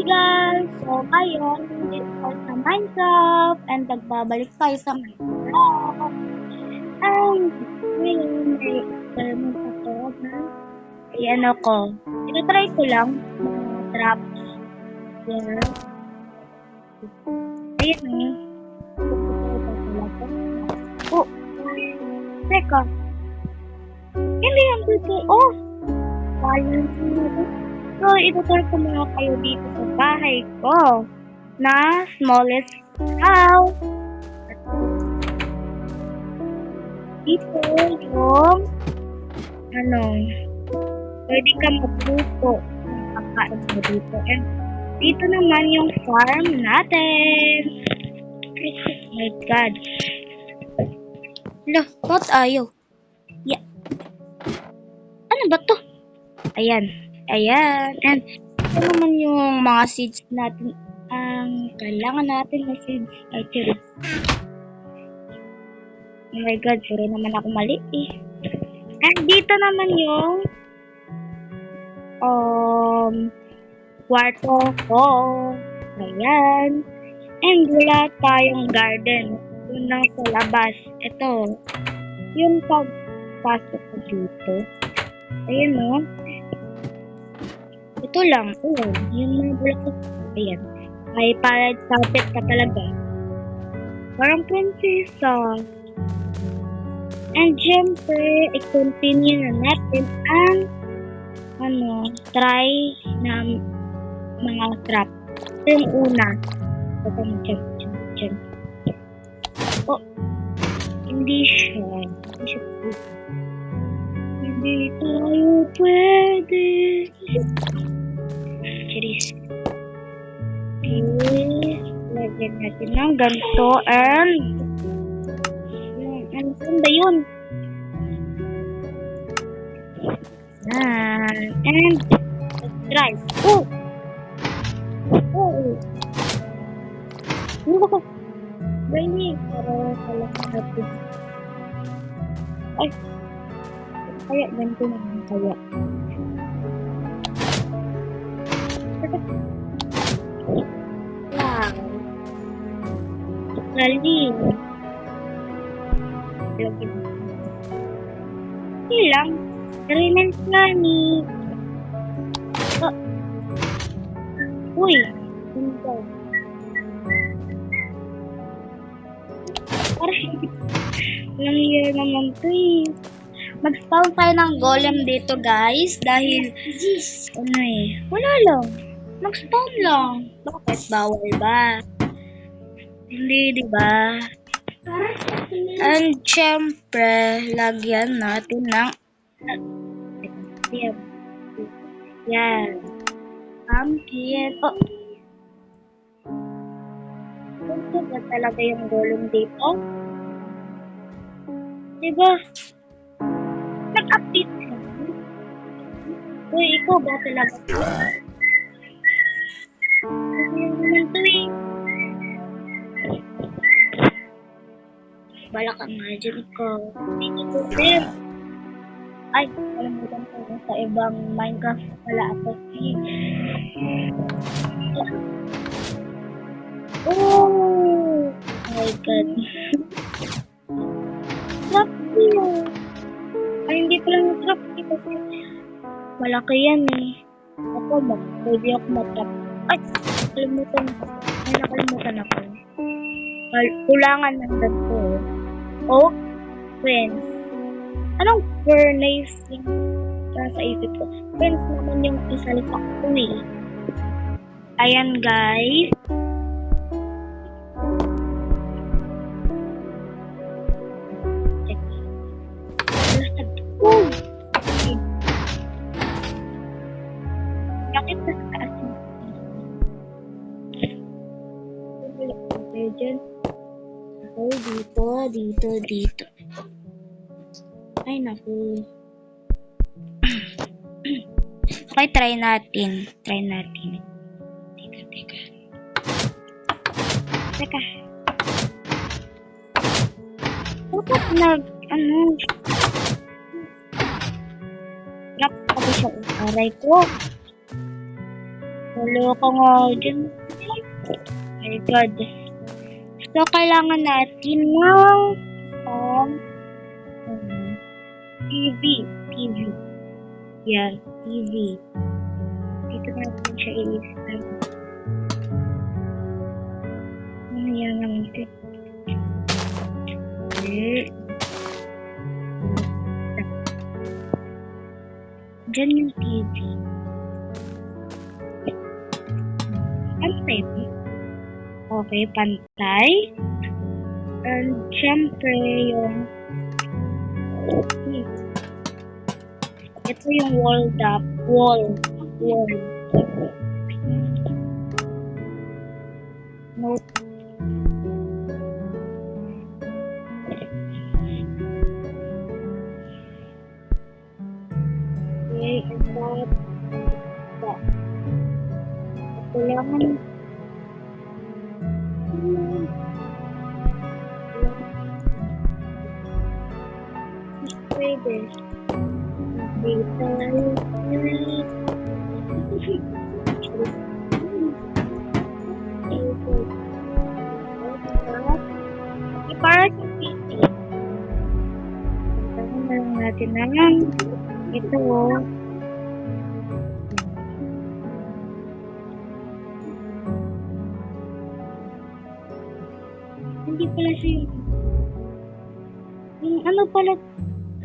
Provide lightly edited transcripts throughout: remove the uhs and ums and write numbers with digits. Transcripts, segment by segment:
guys! So ngayon, dito tayo sa Minecraft and nagbabalik tayo sa Minecraft. And ngayon, may experiment ako na ano ko. Tinatry ko lang mga traps. Yan. Ayun oh. Teka. Hindi yung dito. Oh! Balance na. So, itutur ko muna kayo dito sa bahay ko na smallest house. Dito yung pwede ka magluto ng pagkain mo dito. And dito naman yung farm natin. Oh my God. Look, what ayaw? Yeah. Ano ba to? Ayan. And ito naman yung mga seeds natin. Ang kailangan natin na seeds. Actually. Oh my God, puro naman ako mali eh. And dito naman yung kwarto ko. Ayan. And wala tayong garden. Yun lang sa labas. Ito. Yung pagpasok ko dito. Ayan o. Ito lang. Ayan. Yung mga bulaklak. Ayan. May parad carpet ka talaga. Parang prinsesa. And syempre, i-continue na natin ang try na mga trap. Ito yung una. Ito yung dyan. Oh, hindi siya. Hindi tayo pwede. Charis. Okay. Lagyan natin ng ganito and ano ba yun? And let's try. Oh! Brainy. Para natin. Ay! Kaya, ganito naman kaya. Wow! Galing! Hindi lang. Remnants nani. Oh. Uy! Hindi. Ilang year naman to eh. Mag-spawn tayo ng golem dito guys. Dahil, wala lang. Mag-spawn lang. Bakit? Bawal ba? Hindi, diba? And syempre, lagyan natin ng yan. Pumpkin. Oh. Ito ba talaga yung golem dito? Diba? Nag-update ka. Uy, ikaw ba talaga? Ano naman to eh? Bala ka nga dyan ko. Dito ko din. Ay, kalimutan ko sa ibang Minecraft pala ako. Oh my God. Trap yun. Ay, hindi pala yung trap dito. Malaki yan eh. Ako pwede ako matrap. Ay, nakalimutan ako. Kulangan ng ganito. Oh, friends. Anong furnace yung sa isip ko? Friends naman yung isalipak ko eh. Ayan guys. Bakit sa taas mo? Dyan. Dito. Ay, naku. Okay, try natin. Teka. Dapat Drop ko siya. Aray ko. Wala ka nga dyan. My God. So, kailangan natin ng TV. TV. Yan, TV. Dito natin siya i-install. Yan naman ito. Okay. Diyan yung TV. Pantay po. Okay, pantay. And syempre yung ito yung wall. Note. Okay, and that. Kailangan pwede. Para sa PC. Tama na lang natin naman. Ito. Hindi pala siya yung ano pala.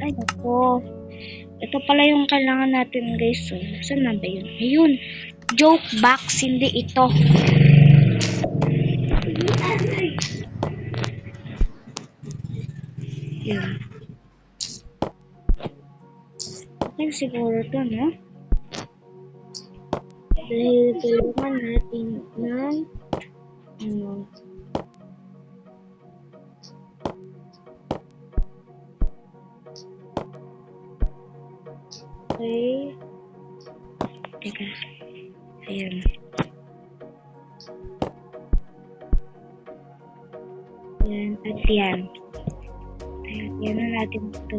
Ay, ako. Ito pala yung kailangan natin, guys. So, saan na ba yun? Ayun. Joke box, hindi ito. Yun. Okay, siguro ito, no? Dahil kailangan natin ng ano. Okay. Teka. Ayan. Ayan. At yan. Ayan. Yan na natin ito.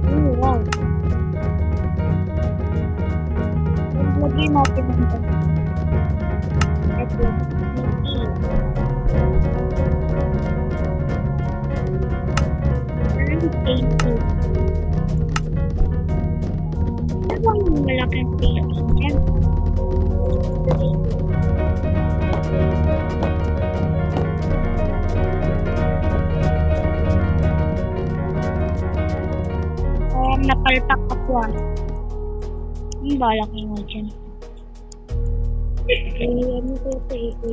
Oh, wow. Lagyan natin ng ito. Ano bang malaking painting dyan? Napalpak ako ah. Ang balak nyo nga dyan. Ano ko ito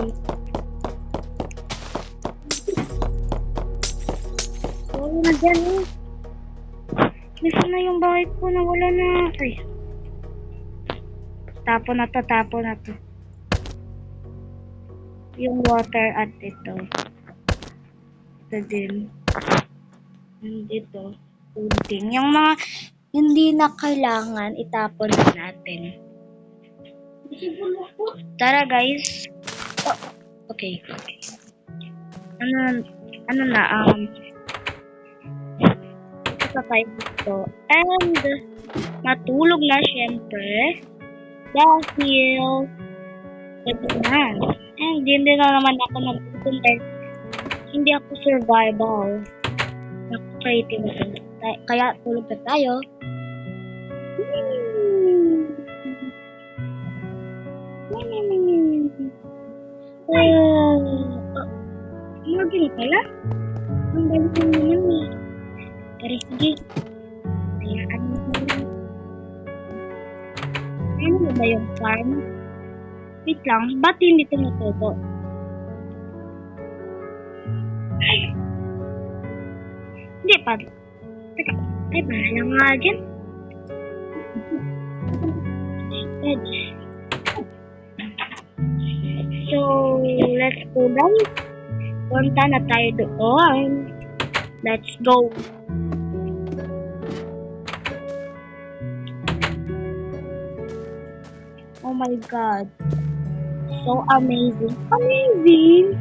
wala na dyan eh. Nasa na yung bahay ko na wala na. Ay. Tapo na to. Yung water at ito. Ito din. And ito. Kunting. Yung mga hindi na kailangan itapon na natin. Tara guys. Oh, okay. Ano na ito tayo dito. And matulog na syempre. Dahil ito na. And hindi na naman ako nagpupunta. Hindi ako survival. Ako creative. Kaya tulog na tayo. Lagi na pala. Ang galing naman eh. Pero sige. Hayaan mo na. Ano ba yung farm? Wait lang. Ba't hindi ito natuto? Hindi pa. Teka. Ay, bahala nga dyan. So, let's go down. Punta na tayo doon. Let's go. Oh my God. So amazing. Amazing!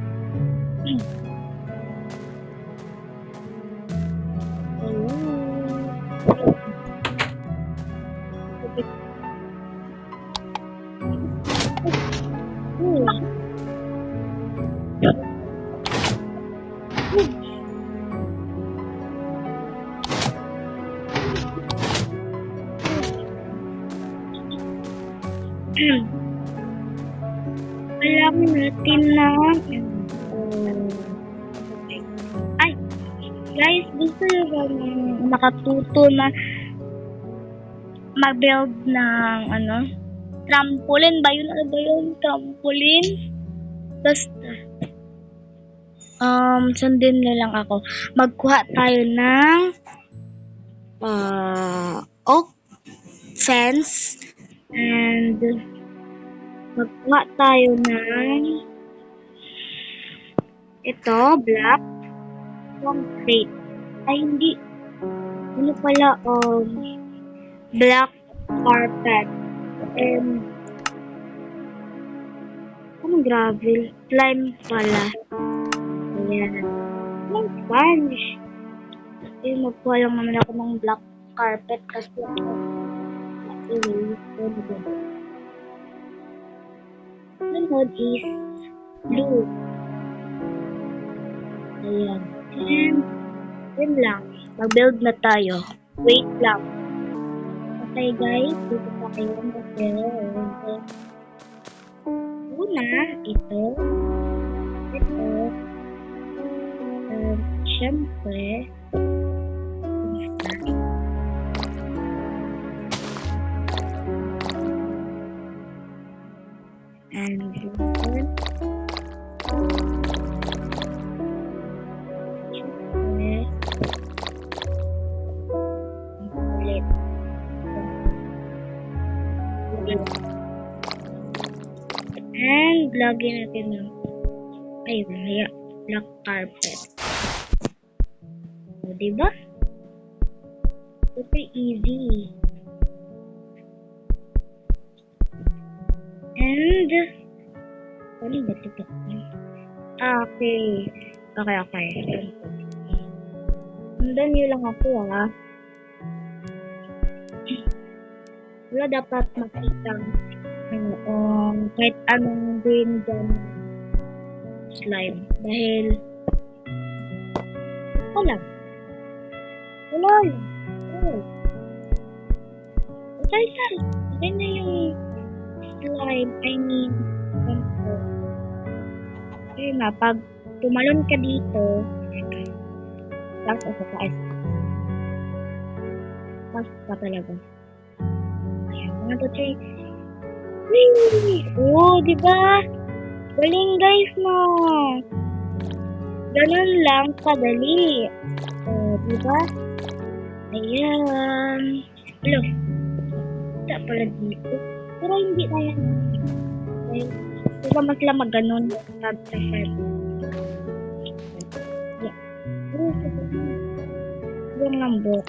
Kailangan natin na ay, guys, gusto nyo ba makatuto na mag-build ng trampoline ba yun? Ano ba yun? Trampoline? Basta, sundin nyo lang ako. Magkuha tayo ng oak fence and magkuha tayo ng ito, black concrete. Ay, hindi. Ano pala, black carpet. And gravel. Slime pala. Ayan. Ang sponge. Eh, magkuha lang naman ako ng black carpet kasi sunod is blue. Ayan. And yun lang. Mag-build na tayo. Wait lang. Okay guys, dito pa kayo mag-build. Una, ito. Siyempre, and siyempre, ulit. And lagyan natin ng black carpet. O, diba? Super easy. And ano ba ito? Okay. Sundan nyo lang ako wala dapat makita kahit anong green dyan slime dahil wala lang okay na yung slime, I mean okay na, pag tumalon ka dito tapos pa talaga ayan, 1, 2, 3 oh, diba? Galing guys mo. Ganun lang kadali. Diba? Ayan. Hello. Wala pala dito. Pero hindi na yan. Diba mas lamang ganun. Tab sa head. Yung lambot.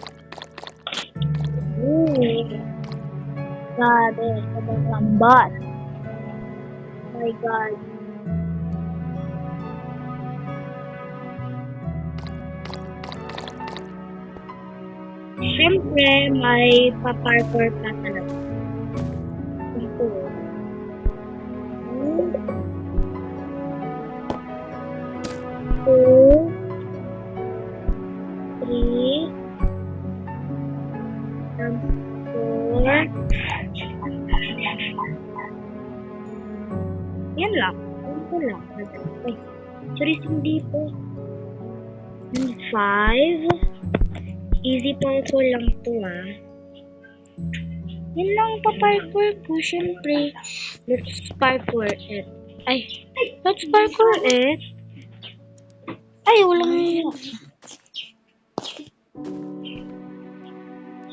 Grabe. Sobrang lambat. Oh my God. Siyempre, may pa-parkour pa talaga. Ito. 2, 3, 4. Yan lang. Ito lang. Ay, sorry, hindi po. 5. Easy parkour lang to Yan lang pa-parkour ko, syempre. Let's parkour it. Let's parkour it. Walang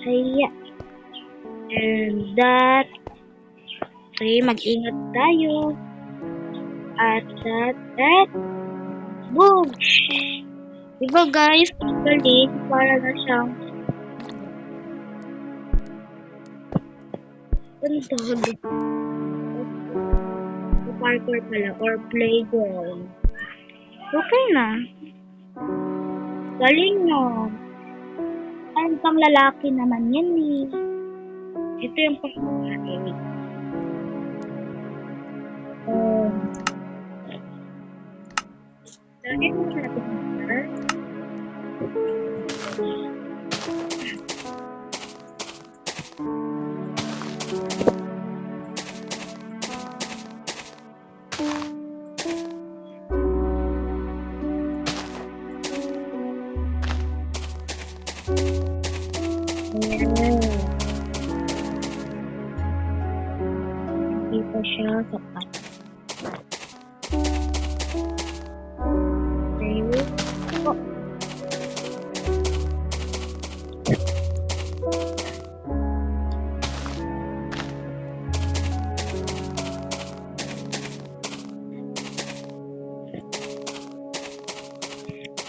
Hiya. And that. Okay, mag-ingat tayo. At that. Boom! Diba guys, galing para na siyang parkour pala or playground. Okay na. Galing mo. Ang pang lalaki naman yan Ito yung pang lalaki. Lagyan mo natin sapat. Okay. Oh.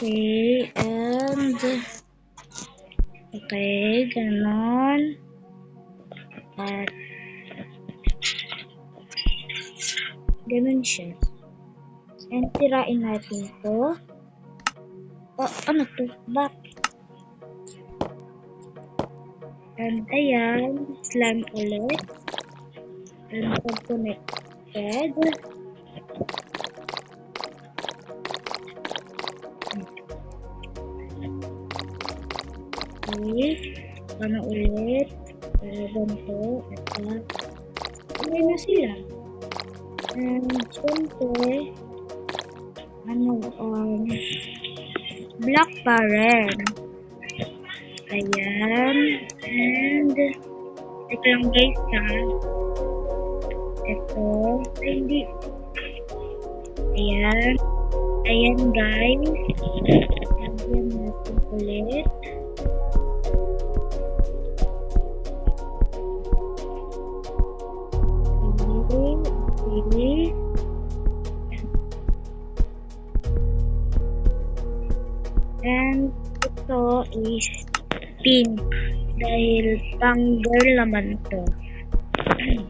Okay, and okay, ganon. At ganon siya. And tirain natin to. Oh, ano to? Bakit? And ayan, slime ulit. And connected. Okay, ano ulit? Ganito, ito. Okay na sila. And syempre, black pa rin. Ayan. And, ito lang guys ha. Ito. Ay, hindi. Ayan. Ayan guys. Lagyan natin ulit. Okay. And ito is pink dahil pang girl naman to. Ayan.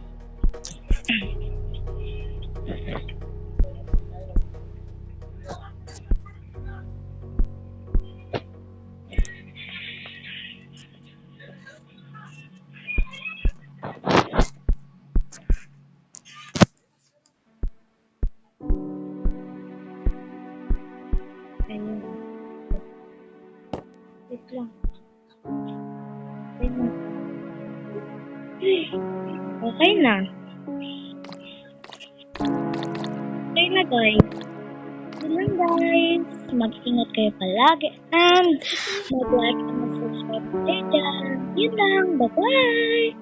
Wait lang. Okay na. Okay na guys. Yun lang guys. Mag-ingat kayo palagi. And mag-like and mag-subscribe kayo dyan. Yun lang. Bye-bye!